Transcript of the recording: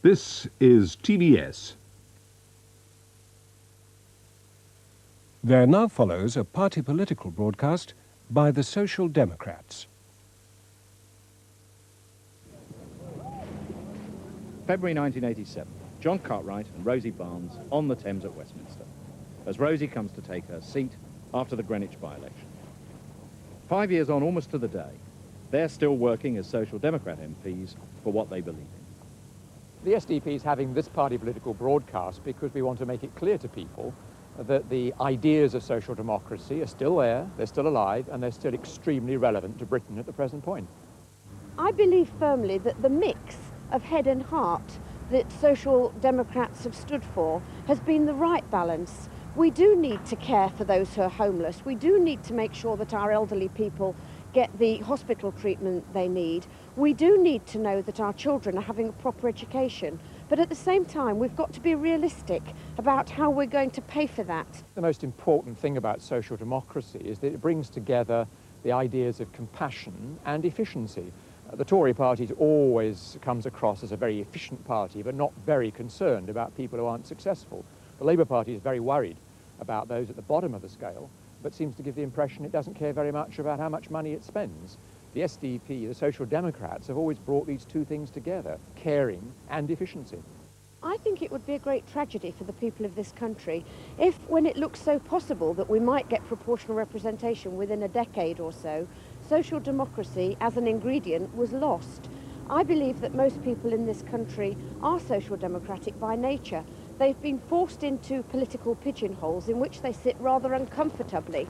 This is TBS. There now follows a party political broadcast by the Social Democrats. February 1987, John Cartwright and Rosie Barnes on the Thames at Westminster, as Rosie comes to take her seat after the Greenwich by-election. 5 years on, almost to the day, they're still working as Social Democrat MPs for what they believe in. The SDP is having this party political broadcast because we want to make it clear to people that the ideas of social democracy are still there, they're still alive, and they're still extremely relevant to Britain at the present point. I believe firmly that the mix of head and heart that Social Democrats have stood for has been the right balance. We do need to care for those who are homeless. We do need to make sure that our elderly people get the hospital treatment they need. We do need to know that our children are having a proper education. But at the same time, we've got to be realistic about how we're going to pay for that. The most important thing about social democracy is that it brings together the ideas of compassion and efficiency. The Tory party always comes across as a very efficient party, but not very concerned about people who aren't successful. The Labour Party is very worried about those at the bottom of the scale, but seems to give the impression it doesn't care very much about how much money it spends. The SDP, the Social Democrats, have always brought these two things together, caring and efficiency. I think it would be a great tragedy for the people of this country if, when it looks so possible that we might get proportional representation within a decade or so, social democracy as an ingredient was lost. I believe that most people in this country are social democratic by nature. They've been forced into political pigeonholes in which they sit rather uncomfortably.